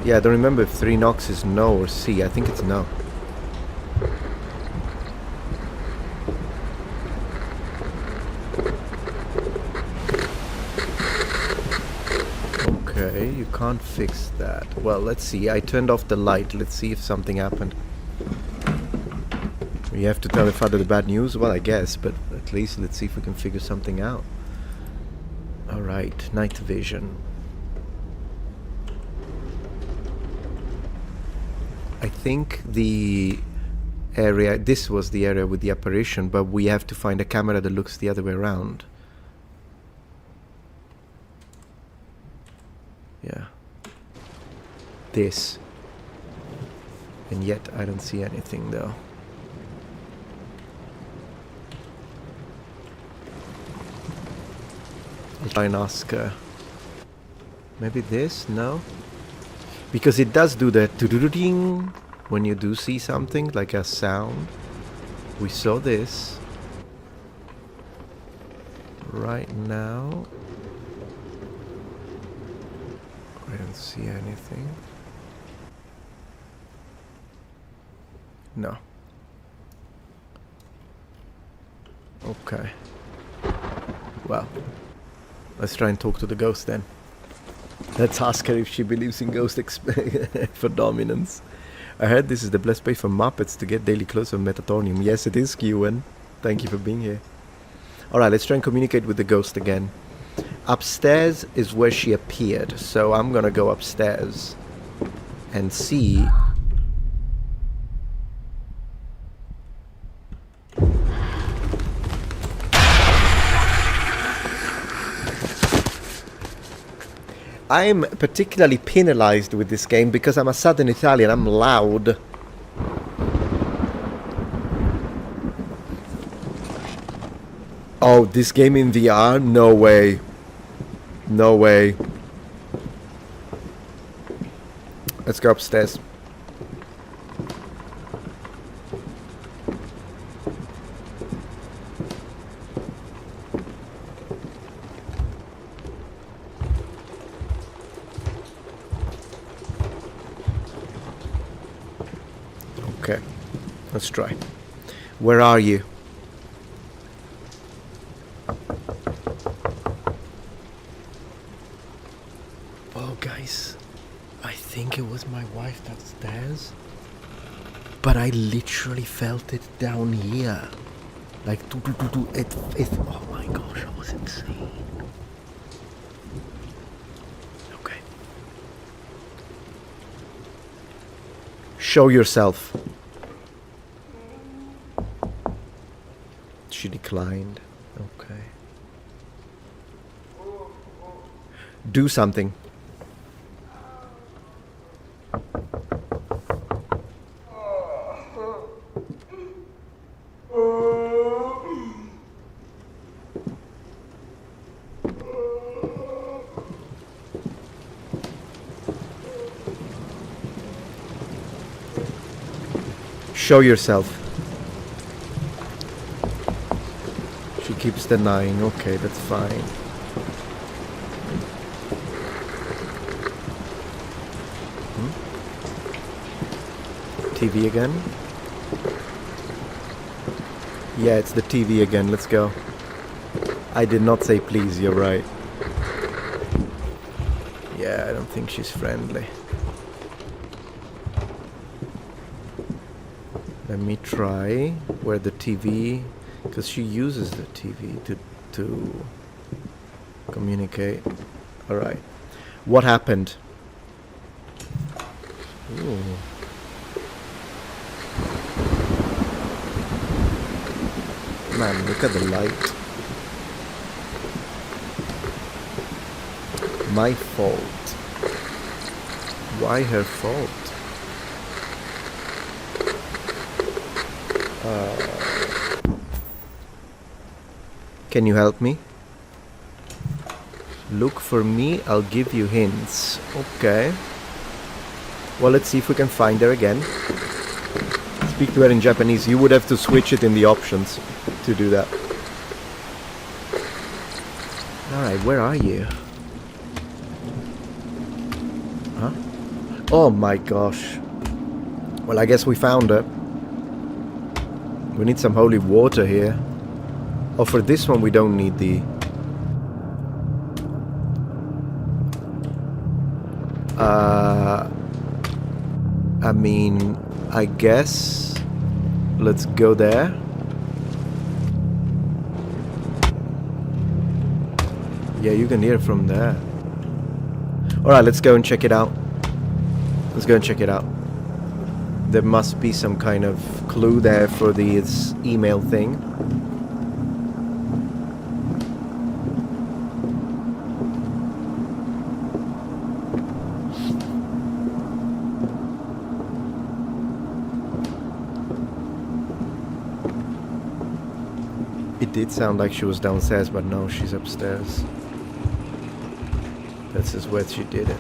Yeah, I don't remember if 3 knocks is no or C. I think it's no. Okay, you can't fix that. Well, let's see. I turned off the light. Let's see if something happened. You have to tell your father the bad news? Well, I guess, but at least let's see if we can figure something out. Alright, night vision. I think the area, this was the area with the apparition, but we have to find a camera that looks the other way around. Yeah. This. And yet I don't see anything though. I'll try and ask her. Maybe this? No? Because it does do the ding when you do see something, like a sound. We saw this. Right now I don't see anything. No. Okay. Well, let's try and talk to the ghost then. Let's ask her if she believes in ghost for dominance. I heard this is the best place for Muppets to get daily close of Metatron. Yes, it is, Qwen. Thank you for being here. Alright, let's try and communicate with the ghost again. Upstairs is where she appeared, so I'm gonna go upstairs and see. I'm particularly penalized with this game because I'm a Southern Italian, I'm loud. Oh, this game in VR? No way. No way. Let's go upstairs. Okay, let's try. Where are you? Oh, guys, I think it was my wife downstairs, but I literally felt it down here. Like, it, oh my gosh, that was insane. Okay. Show yourself. She declined. Okay. Do something. Show yourself. She keeps denying. Okay, that's fine. TV again? Yeah, it's the TV again. Let's go. I did not say please, you're right. Yeah, I don't think she's friendly. Let me try where the TV, because she uses the TV to communicate. Alright. What happened? Ooh. Man, look at the light. My fault. Why her fault? Can you help me? Look for me, I'll give you hints. Okay. Well, let's see if we can find her again. Speak to her in Japanese. You would have to switch it in the options to do that. Alright, where are you? Huh? Oh my gosh. Well, I guess we found her. We need some holy water here. Oh, for this one we don't need the... I mean, I guess... Let's go there. Yeah, you can hear from there. Alright, let's go and check it out. Let's go and check it out. There must be some kind of clue there for this email thing. It did sound like she was downstairs, but no, she's upstairs. That's just where she did it.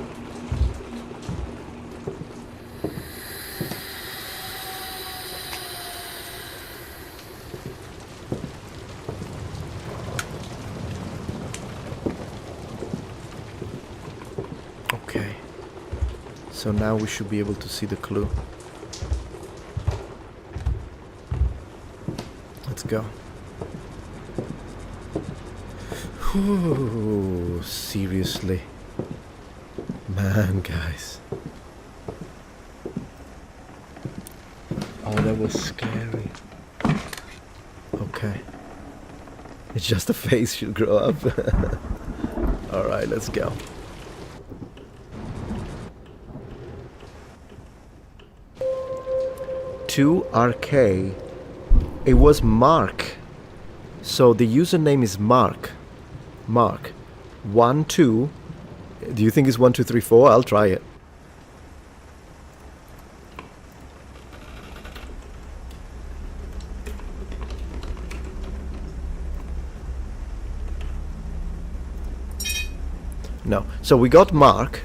Okay. So now we should be able to see the clue. Let's go. Ooh, seriously. Man, guys. Oh, that was scary. Okay. It's just a face should grow up. Alright, let's go. To RK. It was Mark. So the username is Mark. Mark. 1, 2. Do you think it's 1, 2, 3, 4? I'll try it. No. So we got Mark.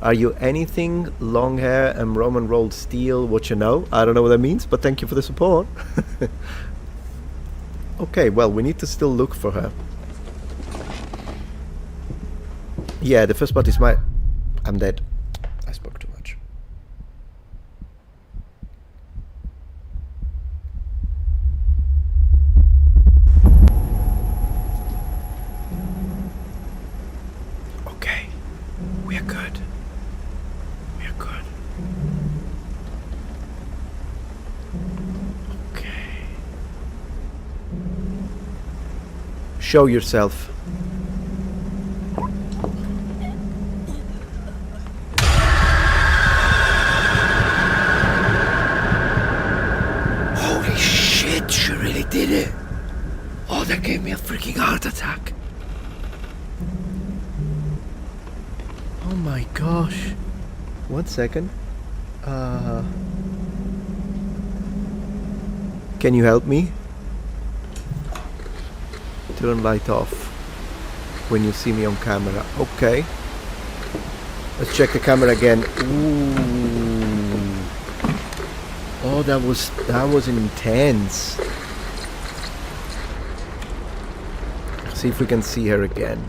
Are you anything? Long hair and Roman rolled steel. What you know? I don't know what that means, but thank you for the support. Okay, well, we need to still look for her. Yeah, the first part is my... I'm dead. I spoke too much. Okay. We are good. We are good. Okay. Show yourself. Did it? Oh, that gave me a freaking heart attack. Oh my gosh. 1 second. Can you help me? Turn light off when you see me on camera. Okay. Let's check the camera again. Ooh. Oh, that was intense. See if we can see her again.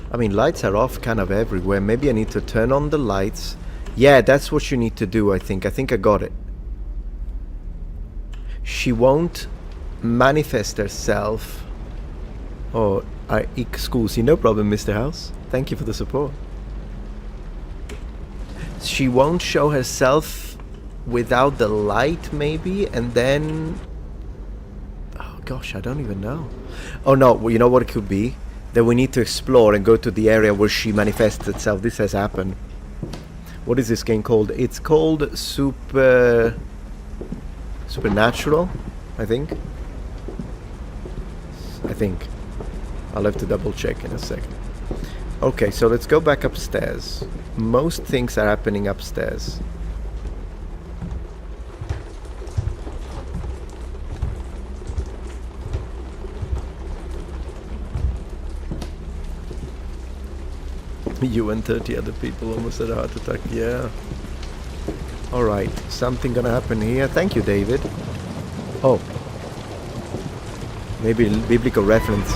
I mean, lights are off kind of everywhere. Maybe I need to turn on the lights. Yeah, that's what you need to do, I think. I think I got it. She won't manifest herself. Oh, scusi, no problem, Mr. House. Thank you for the support. She won't show herself without the light, maybe, and then... Oh gosh, I don't even know. Oh no, well, you know what it could be? That we need to explore and go to the area where she manifests itself. This has happened. What is this game called? It's called Supernatural, I think. I'll have to double check in a second. Okay, so let's go back upstairs. Most things are happening upstairs. You and 30 other people almost had a heart attack. Yeah. Alright, something gonna happen here. Thank you, David. Oh. Maybe biblical reference.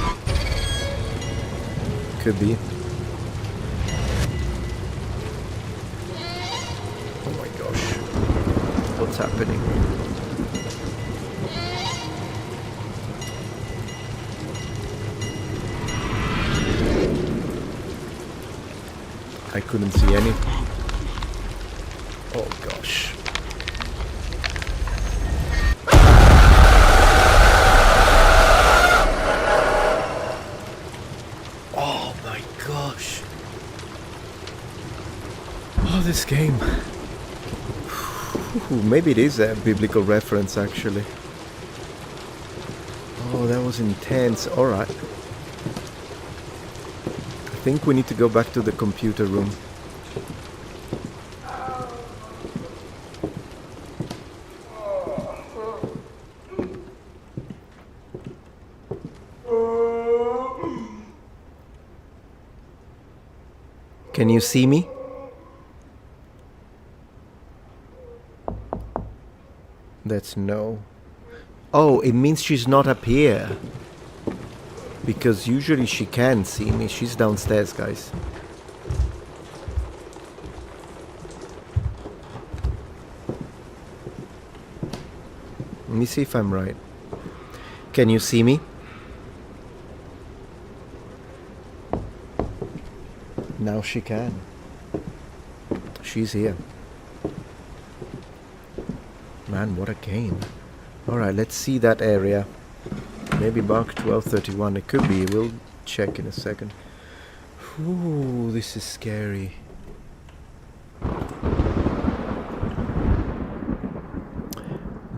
Could be. Oh my gosh. What's happening? I couldn't see any. Oh gosh. Oh my gosh. Oh, this game. Maybe it is a biblical reference actually. Oh, that was intense. Alright. I think we need to go back to the computer room. Can you see me? That's no. Oh, it means she's not up here. Because usually she can see me. She's downstairs, guys. Let me see if I'm right. Can you see me? Now she can. She's here. Man, what a game. Alright, let's see that area. Maybe mark 1231. It could be. We'll check in a second. Ooh, this is scary.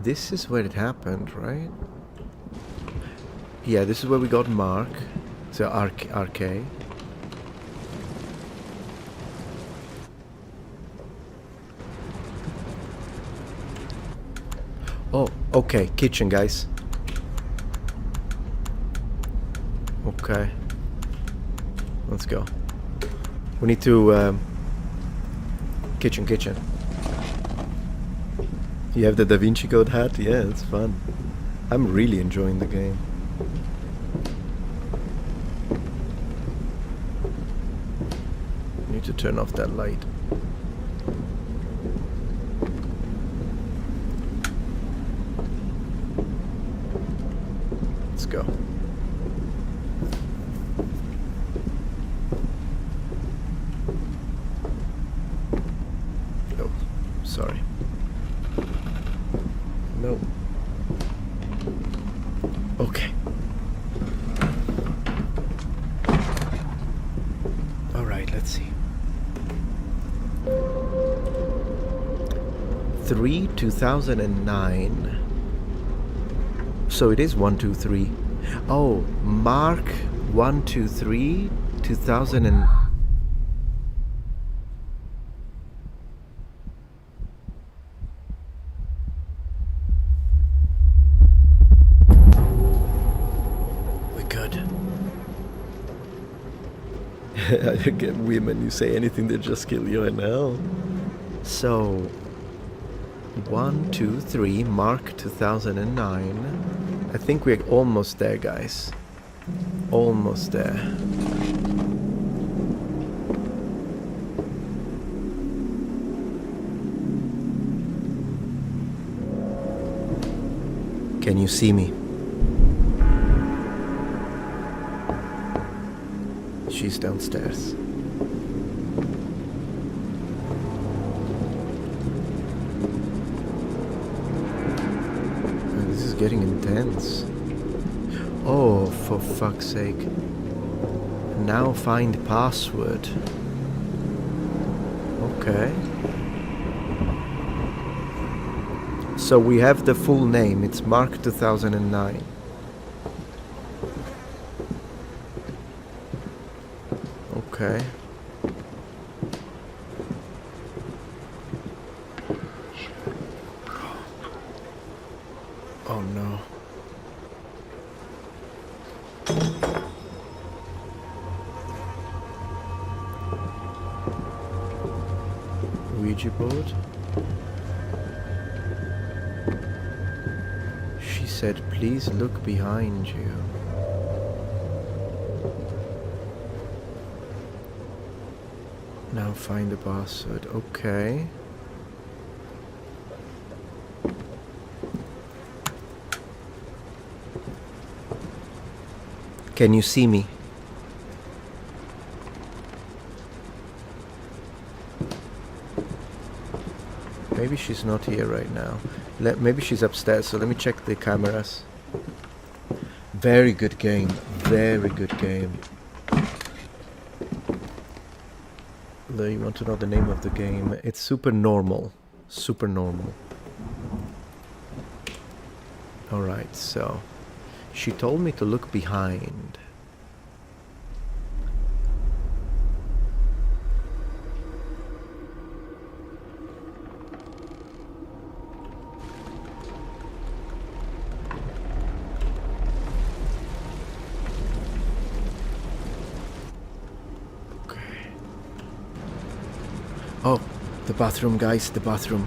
This is where it happened, right? Yeah, this is where we got Mark. So RK. Oh, okay. Kitchen, guys. Okay. Let's go. We need to... Kitchen. You have the Da Vinci Code hat? Yeah, it's fun. I'm really enjoying the game. Need to turn off that light. Let's go. Oh, sorry. No. Okay. Alright, let's see. 3/2009. So it is 123. Oh, Mark 123 2000 and... We're good. I get women, you say anything, they just kill you in hell. So 123 Mark 2009. I think we're almost there, guys. Almost there. Can you see me? She's downstairs. This is getting intense. Oh, for fuck's sake. Now find password. Okay. So we have the full name. It's Mark 2009. Okay. Oh no. Ouija board. She said, please look behind you. Now find the password. Okay. Can you see me? Maybe she's not here right now. Maybe she's upstairs, so let me check the cameras. Very good game. Very good game. You want to know the name of the game? It's Supernormal. Supernormal. Alright, so she told me to look behind. Okay. Oh, the bathroom, guys, the bathroom.